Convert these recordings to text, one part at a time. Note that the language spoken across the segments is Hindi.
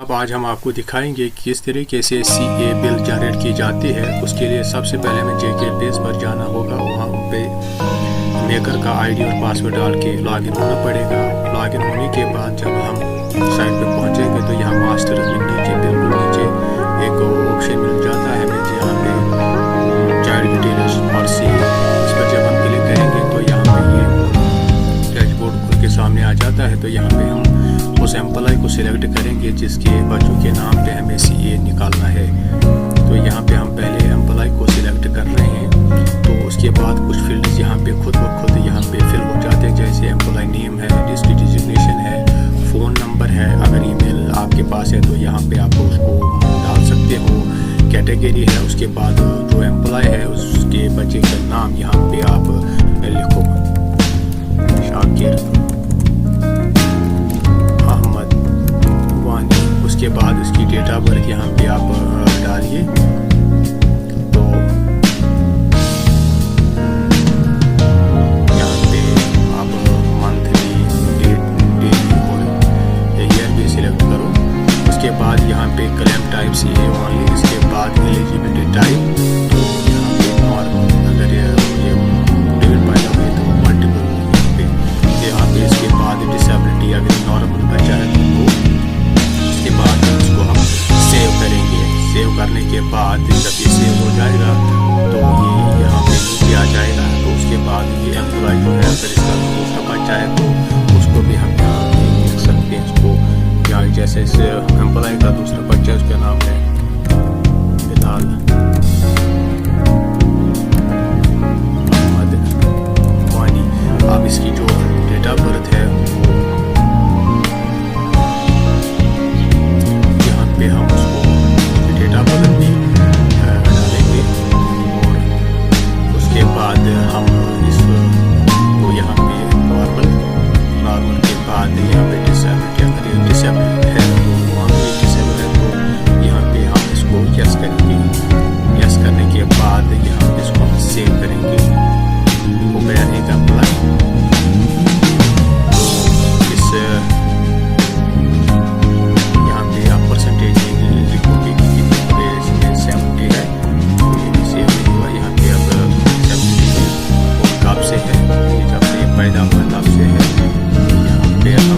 अब आज हम आपको दिखाएंगे कि किस तरीके से CA बिल जनरेट की जाती है। उसके लिए सबसे पहले हमें JK पेज पर जाना होगा। वहाँ पे मेकर का ID और पासवर्ड डाल के लॉगिन होना पड़ेगा। लॉगिन होने के बाद जब हम साइट पे पहुँचेंगे तो यहाँ मास्टर में नीचे बिल्कुल नीचे एक ऑप्शन मिल जाता है हमें, जहाँ पे चाइल्ड डिटेल्स और C। इस पर जब हम क्लिक करेंगे तो यहाँ पे ये डैशबोर्ड खुल के सामने आ जाता है। तो यहाँ पे हम उस एम्प्लॉय को सिलेक्ट करेंगे जिसके बच्चों के नाम पे हमें CA निकालना है। तो यहाँ पे हम पहले एम्प्लॉय को सिलेक्ट कर रहे हैं। तो उसके बाद कुछ फील्ड्स यहाँ पे खुद ब खुद यहाँ पे फिल हो जाते हैं, जैसे एम्प्लॉय नेम है, डिस्ट्रिक्ट डिजिग्नेशन है, फ़ोन नंबर है, अगर ईमेल आपके पास है तो यहाँ पे आप उसको डाल सकते हो, कैटेगरी है, उसके बाद जो एम्प्लॉय है उसके बच्चे का नाम यहाँ पे आप लिखो, शाकिर उसके बाद उसकी डेट ऑफ बर्थ यहाँ पे आप डालिए। तो यहाँ पे आप मंथली, डेली और ईयर भी सिलेक्ट करो। उसके बाद यहाँ पे क्लेम टाइप CA ओनली, इसके बाद एलिजिबिलिटी टाइप, तो यहाँ पे नॉर्मल, अगर ये डेट पैदा हुई तो मल्टीपल, यहाँ पे इसके बाद डिसेबिलिटी अगर नॉर्मल बचा है तो के बाद उसको हम सेव करेंगे। सेव करने के बाद जब ये सेव हो जाएगा तो ये यहाँ पे नीचे आ जाएगा। तो उसके बाद ये एम्प्लॉय जो है अगर इसका दूसरा बच्चा है तो उसको भी हम यहाँ पे लिख सकते हैं। इसको या जैसे इस एम्प्लॉय का दूसरा बच्चा है उसका नाम है बिलाल अहमद वानी। अब इसकी जो डेट ऑफ बर्थ है पे हम उसको डेटा बदल भी डालेंगे। और उसके बाद हम इसको यहाँ पे नॉर्मल के बाद यहाँ पे डिसेबल, अगर डिसेबल है तो वहाँ पे डिसेबल है तो यहाँ पे हम इसको यस करेंगे। यस करने के बाद यहाँ पे इसको हम सेव करेंगे। हो गया एक अप्लाई। तो इस परसेंटेज लिखोगे कि कितने 70 है, तो ये भी सेव नहीं हुआ। यहाँ पे अब 70 और कब से है, जब से ये पैदा हुआ तब से है। यहाँ पे अब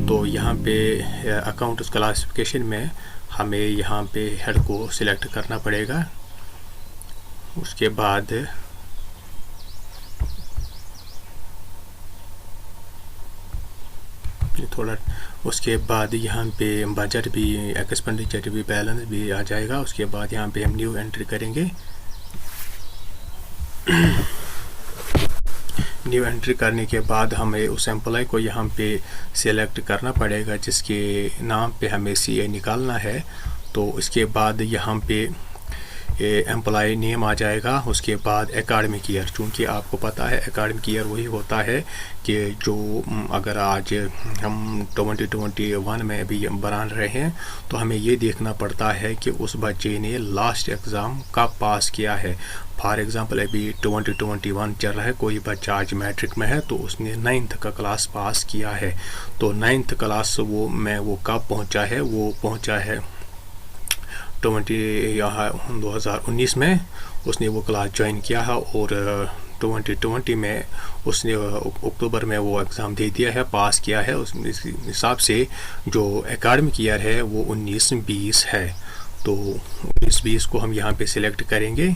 2008 अकाउंट क्लासिफिकेशन में हमें यहाँ पे हेड को सिलेक्ट करना पड़ेगा। उसके बाद उसके बाद यहाँ पे बजट भी, एक्सपेंडिचर भी, बैलेंस भी आ जाएगा। उसके बाद यहाँ पे हम न्यू एंट्री करेंगे। न्यू एंट्री करने के बाद हमें उस एम्प्लॉय को यहाँ पे सिलेक्ट करना पड़ेगा जिसके नाम पे हमें CA निकालना है। तो इसके बाद यहाँ पे एम्प्लॉय नेम आ जाएगा, उसके बाद एकेडमिक ईयर। चूँकि आपको पता है एकेडमिक ईयर वही होता है कि जो अगर आज हम 2021 में अभी बना रहे हैं तो हमें ये देखना पड़ता है कि उस बच्चे ने लास्ट एग्ज़ाम कब पास किया है। फॉर एग्ज़ाम्पल अभी 2021 चल रहा है, कोई बच्चा आज मैट्रिक में है तो उसने 9th का क्लास पास किया है, तो 9th क्लास वो कब पहुंचा है, वो पहुंचा है 2019 में उसने वो क्लास ज्वाइन किया है, और 2020 में उसने अक्टूबर में वो एग्ज़ाम दे दिया है, पास किया है। उस हिसाब से जो एकेडमिक ईयर है वो 19-20 है। तो 19-20 को हम यहाँ पे सिलेक्ट करेंगे।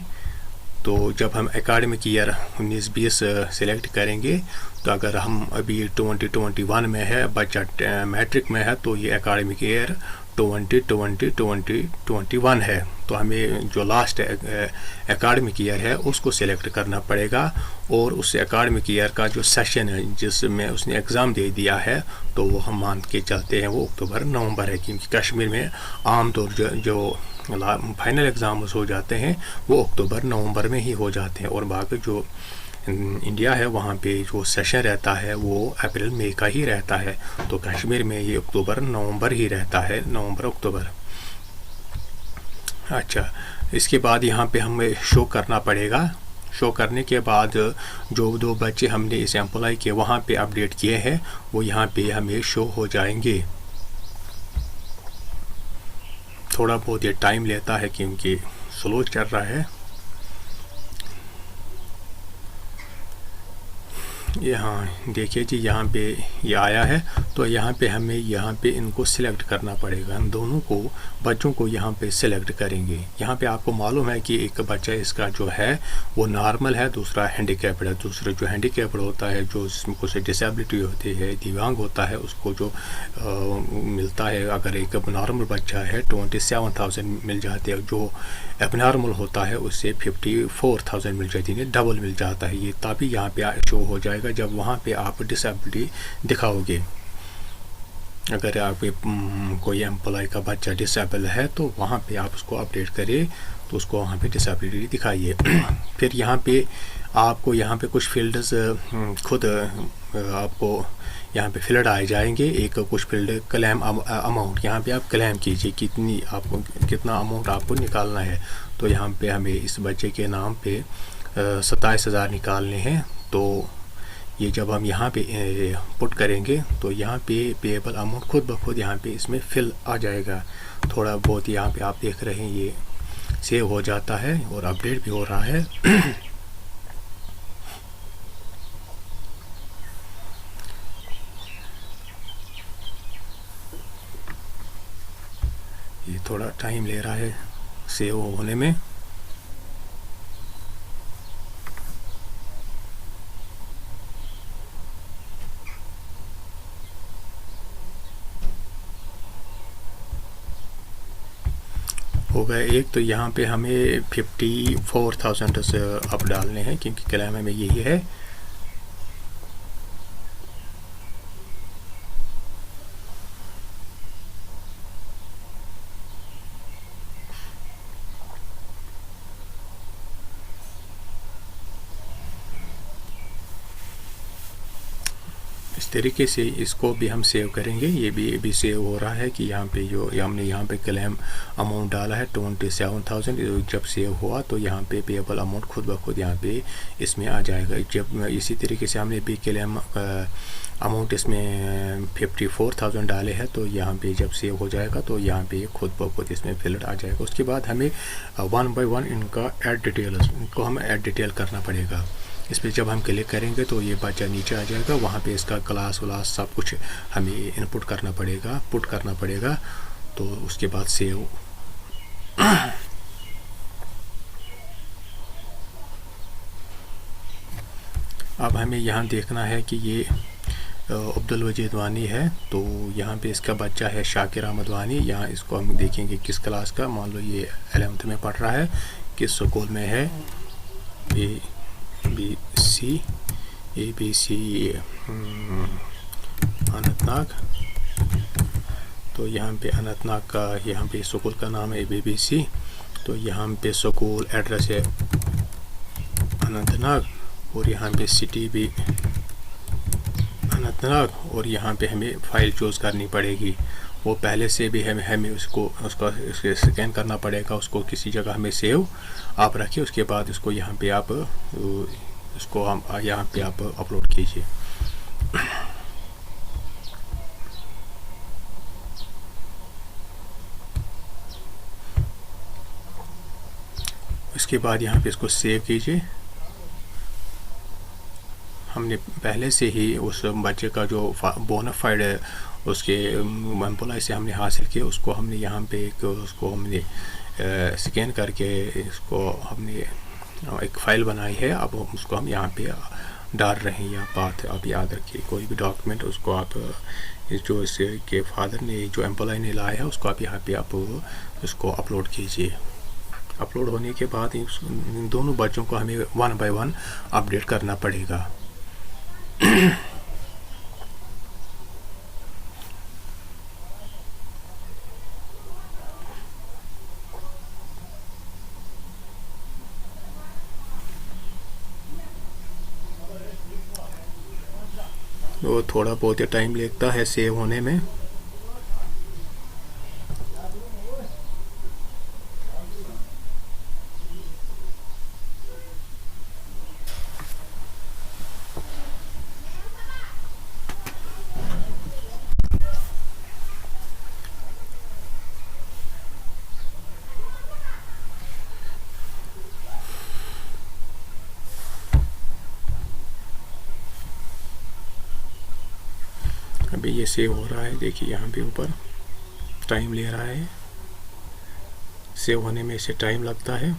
तो जब हम एकेडमिक ईयर 19-20 सिलेक्ट करेंगे तो अगर हम अभी 2021 में है, बच्चा मैट्रिक में है, तो ये एकेडमिक ईयर 2020-2021 है। तो हमें जो लास्ट एकेडमिक ईयर है उसको सिलेक्ट करना पड़ेगा, और उस एकेडमिक ईयर का जो सेशन है जिसमें उसने एग्ज़ाम दे दिया है तो वो हम मान के चलते हैं वो अक्टूबर-नवंबर है, क्योंकि कश्मीर में आमतौर जो फाइनल एग्ज़ाम्स हो जाते हैं वो अक्टूबर-नवंबर में ही हो जाते हैं, और बाकी जो इंडिया है वहाँ पे जो सेशन रहता है वो अप्रैल-मई का ही रहता है। तो कश्मीर में ये अक्टूबर-नवंबर ही रहता है, नवंबर-अक्टूबर। अच्छा, इसके बाद यहाँ पे हमें शो करना पड़ेगा। शो करने के बाद जो 2 बच्चे हमने इस एम्प्लॉय के वहाँ पे अपडेट किए हैं वो यहाँ पे हमें शो हो जाएंगे। थोड़ा बहुत ये टाइम लेता है क्योंकि स्लो चल रहा है। यहाँ देखिए जी, यहाँ पे ये आया है, तो यहाँ पे हमें यहाँ पे इनको सिलेक्ट करना पड़ेगा। हम दोनों को बच्चों को यहाँ पे सिलेक्ट करेंगे। यहाँ पे आपको मालूम है कि एक बच्चा इसका जो है वो नॉर्मल है, दूसरा हैंडीकैप्ड है। दूसरा जो हैंडीकैप्ड होता है, जो जिसमें कुछ डिसेबिलिटी होती है, दिव्यांग होता है, उसको जो मिलता है, अगर एक नॉर्मल बच्चा है 27,000 मिल जाती है, जो एबनॉर्मल होता है उससे 54,000 मिल जाती है, डबल मिल जाता है। ये तभी यहाँ पे शो हो जाएगा जब वहाँ पे आप डिसेबिलिटी दिखाओगे। अगर आप कोई एम्प्लॉय का बच्चा डिसेबल है तो वहाँ पे आप उसको अपडेट करें, तो उसको वहाँ पे डिसेबिलिटी दिखाइए। फिर यहाँ पे आपको यहाँ पे कुछ फील्ड्स खुद आपको यहाँ पे फील्ड आए जाएंगे। एक कुछ फील्ड क्लेम अमाउंट, यहाँ पे आप क्लेम कीजिए कितना अमाउंट आपको निकालना है। तो यहाँ पे हमें इस बच्चे के नाम पे 27,000 निकालने हैं। तो ये जब हम यहाँ पे पुट करेंगे तो यहाँ पे पेएबल अमाउंट खुद ब खुद यहाँ पे इसमें फिल आ जाएगा। थोड़ा बहुत यहाँ पे आप देख रहे हैं ये सेव हो जाता है और अपडेट भी हो रहा है। ये थोड़ा टाइम ले रहा है सेव होने में। हो गया एक। तो यहाँ पे हमें 54,000 अब डालने हैं क्योंकि क्लेम में यही है। इस तरीके से इसको भी हम सेव करेंगे। ये भी सेव हो रहा है कि यहाँ पे जो हमने यहाँ पे क्लेम अमाउंट डाला है 27,000, जब सेव हुआ तो यहाँ पे पेएबल अमाउंट खुद ब खुद यहाँ पे इसमें आ जाएगा। जब इसी तरीके से हमने भी क्लेम अमाउंट इसमें 54,000 डाले हैं, तो यहाँ पे जब सेव हो जाएगा तो यहाँ पे खुद ब खुद इसमें फिल्ड आ जाएगा। उसके बाद हमें 1 बाय 1 इनका ऐड डिटेल, इनको हमें ऐड डिटेल करना पड़ेगा। इस पर जब हम क्लिक करेंगे तो ये बच्चा नीचे आ जाएगा, वहाँ पे इसका क्लास व्लास सब कुछ हमें इनपुट करना पड़ेगा, पुट करना पड़ेगा। तो उसके बाद सेव। अब हमें यहाँ देखना है कि ये अब्दुल वजीद वानी है, तो यहाँ पे इसका बच्चा है शाकिर अहमद वानी। यहाँ इसको हम देखेंगे किस क्लास का, मान लो ये 11th में पढ़ रहा है, किस स्कूल में है, ABC अनंतनाग। तो यहाँ पे अनंतनाग का यहाँ पे स्कूल का नाम है ABC। तो यहाँ पे स्कूल एड्रेस है अनंतनाग और यहाँ पे सिटी भी अनंतनाग, और यहाँ पे हमें फ़ाइल चूज़ करनी पड़ेगी। वो पहले से भी हमें उसका स्कैन करना पड़ेगा, उसको किसी जगह हमें सेव आप रखिए। उसके बाद इसको यहाँ पे आप अपलोड कीजिए। इसके बाद यहाँ पे इसको सेव कीजिए। हमने पहले से ही उस बच्चे का जो बोनाफाइड है उसके एम्प्लॉय से हमने हासिल किया, उसको हमने यहाँ पे उसको हमने स्कैन करके इसको हमने एक फ़ाइल बनाई है। अब उसको हम यहाँ पे डाल रहे हैं। यह बात आप याद रखिए, कोई भी डॉक्यूमेंट उसको आप जो इसके फादर ने जो एम्प्लॉय ने लाया है उसको आप यहाँ पे आप उसको अपलोड कीजिए। अपलोड होने के बाद इन दोनों बच्चों को हमें 1 बाय 1 अपडेट करना पड़ेगा। वो थोड़ा बहुत टाइम लगता है सेव होने में। अभी ये सेव हो रहा है, देखिए यहाँ पे ऊपर टाइम ले रहा है, सेव होने में इसे टाइम लगता है।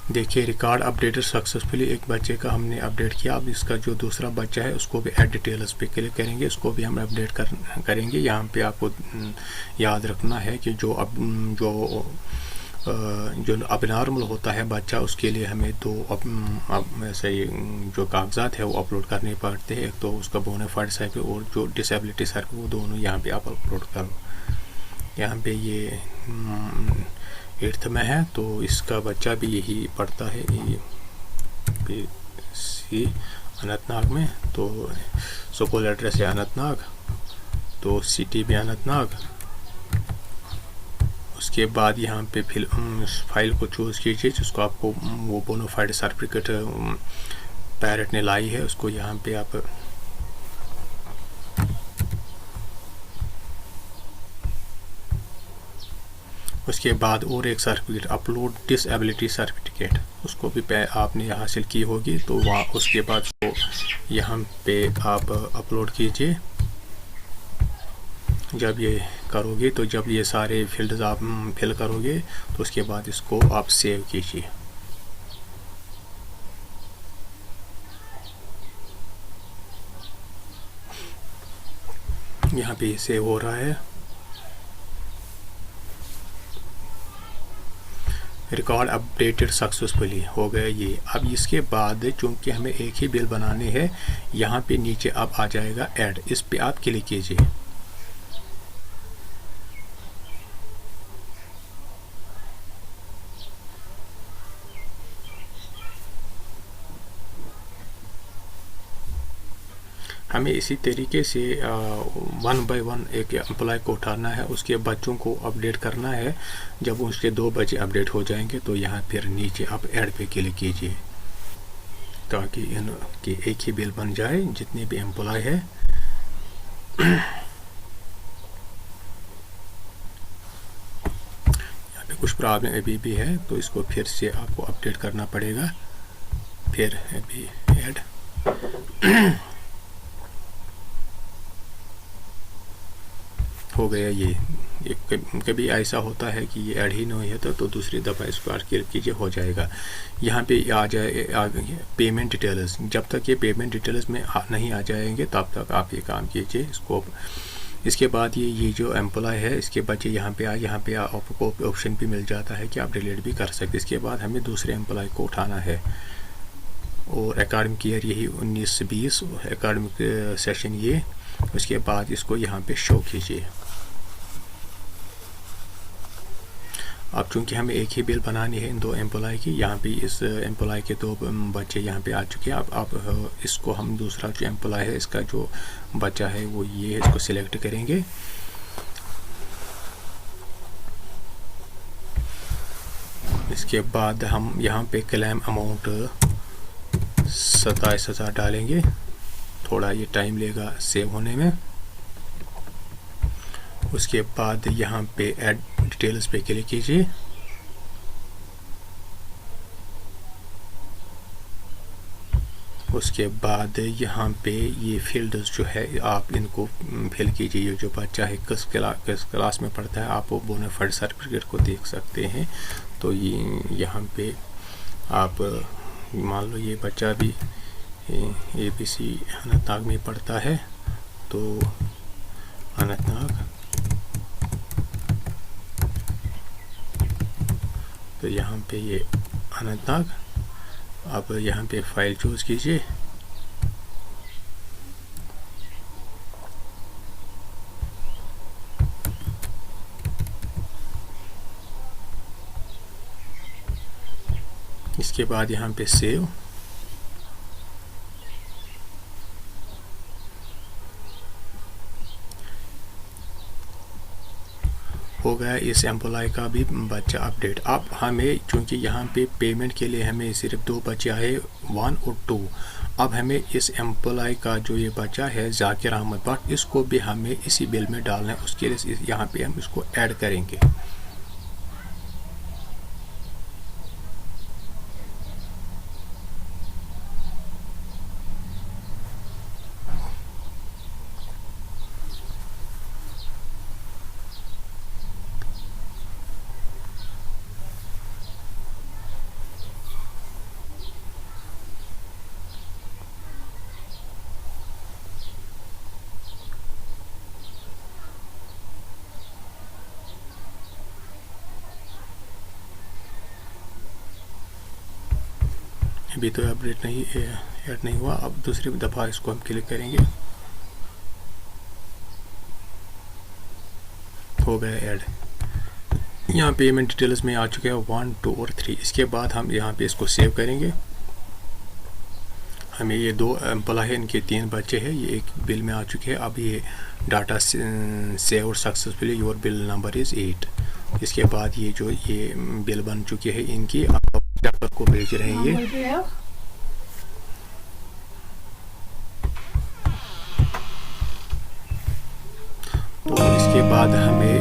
देखिए रिकॉर्ड अपडेटेड सक्सेसफुली, एक बच्चे का हमने अपडेट किया। अब इसका जो दूसरा बच्चा है उसको भी ऐड डिटेल्स पे क्लिक करेंगे, उसको भी हम अपडेट करेंगे। यहाँ पे आपको याद रखना है कि जो अबनॉर्मल होता है बच्चा, उसके लिए हमें ऐसे जो कागजात है वो अपलोड करने पड़ते हैं। एक तो उसका बोनाफाइड सर्टिफिकेट और जो डिसेबिलिटी सर्टिफिकेट, वो दोनों यहाँ पे आप अपलोड करो। यहाँ पे ये 8th में है, तो इसका बच्चा भी यही पढ़ता है सी अनंतनाग में। तो स्कूल एड्रेस है अनंतनाग, तो सिटी भी अनंतनाग। उसके बाद यहाँ पे फाइल को चूज़ कीजिए जिसको आपको वो बोनाफाइड सर्टिफिकेट पेरेंट ने लाई है, उसको यहाँ पे आप उसके बाद और एक सर्टिफिकेट अपलोड डिसेबिलिटी सर्टिफिकेट, उसको भी आपने हासिल की होगी। तो वहाँ उसके बाद वो यहाँ पे आप अपलोड कीजिए। जब ये करोगे, तो जब ये सारे फील्ड्स आप फिल करोगे तो उसके बाद इसको आप सेव कीजिए। यहाँ पे सेव हो रहा है। रिकॉर्ड अपडेटेड सक्सेसफुली हो गया ये। अब इसके बाद चूंकि हमें एक ही बिल बनाने हैं, यहाँ पे नीचे अब आ जाएगा ऐड, इस पे आप क्लिक कीजिए। हमें इसी तरीके से 1 बाय 1 एक एम्प्लॉय को उठाना है, उसके बच्चों को अपडेट करना है। जब उसके 2 बच्चे अपडेट हो जाएंगे तो यहाँ फिर नीचे आप ऐड पे क्लिक कीजिए, ताकि इनकी एक ही बिल बन जाए जितने भी एम्प्लॉय है। यहाँ पे कुछ प्रॉब्लम अभी भी है, तो इसको फिर से आपको अपडेट करना पड़ेगा। फिर अभी ऐड हो गया ये कभी ऐसा होता है कि ये ऐड ही नहीं है तो दूसरी दफ़ा इसको ऐड कीजिए, हो जाएगा। यहाँ पे आ पेमेंट डिटेल्स, जब तक ये पेमेंट डिटेल्स में नहीं आ जाएंगे तब तक आप ये काम कीजिए इसको। इसके बाद ये जो एम्प्लॉय है इसके बच्चे यहाँ पे आपको ऑप्शन भी मिल जाता है कि आप डिलीट भी कर सकते। इसके बाद हमें दूसरे एम्प्लॉय को उठाना है और एकेडमिक ईयर यही 19-20 एकेडमिक सेशन ये। उसके बाद इसको यहाँ पे शो कीजिए। अब चूंकि हमें एक ही बिल बनानी है इन दो एम्प्लॉय की, यहाँ पे इस एम्प्लॉय के दो बच्चे यहाँ पे आ चुके हैं। अब इसको हम दूसरा जो एम्प्लॉय है इसका जो बच्चा है वो ये है, इसको सिलेक्ट करेंगे। इसके बाद हम यहाँ पे क्लेम अमाउंट 27,000 डालेंगे। थोड़ा ये टाइम लेगा सेव होने में। उसके बाद यहाँ पे ऐड डिटेल्स पे क्लिक कीजिए। उसके बाद यहाँ पे ये फील्ड्स जो है आप इनको फिल कीजिए। ये जो बच्चा है किस क्लास में पढ़ता है आप वो बोनाफाइड सर्टिफिकेट को देख सकते हैं। तो ये यहाँ पे आप मान लो ये बच्चा भी ABC अनंतनाग में पढ़ता है, तो अनंतनाग, तो यहाँ पे ये अनंतनाग। अब यहाँ पे फाइल चूज़ कीजिए। इसके बाद यहाँ पे सेव। हो गया इस एम्प्लॉय का भी बच्चा अपडेट। अब हमें चूंकि यहाँ पे पेमेंट के लिए हमें सिर्फ 2 बच्चे आए, 1 और 2। अब हमें इस एम्प्लॉय का जो ये बच्चा है जाकिर अहमद भट्ट, इसको भी हमें इसी बिल में डालना है। उसके लिए यहाँ पे हम इसको ऐड करेंगे। अभी तो अपडेट नहीं ऐड नहीं हुआ। अब दूसरी दफ़ा इसको हम क्लिक करेंगे। हो गया ऐड। यहाँ पेमेंट डिटेल्स में आ चुके हैं 1, 2 और 3। इसके बाद हम यहाँ पे इसको सेव करेंगे। हमें ये 2 एम्प्लॉय है, इनके 3 बच्चे हैं, ये एक बिल में आ चुके हैं। अब ये data save successfully, your bill number is 8। इसके बाद ये जो ये बिल बन चुके हैं इनकी, आप जाकर को भेज रहे हैं ये। तो इसके बाद हमें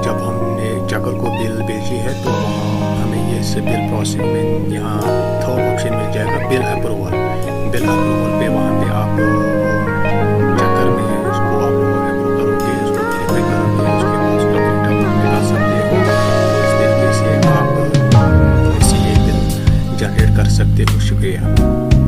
जब हमने जाकर को बिल भेजी है तो हमें ये से बिल प्रोसेसिंग में यहाँ थर्ड ऑप्शन मिल जाएगा बिल अप्रूवल। बिल अप्रूवल पे वहाँ पे आप चक्कर में इसको आप अप्रूव करोगे, इसको वेरीफाई करोगे, उसके बाद उसका प्रिंट निकाल सकते हो। तो इस तरीके से आप ये बिल जनरेट कर सकते हो। शुक्रिया।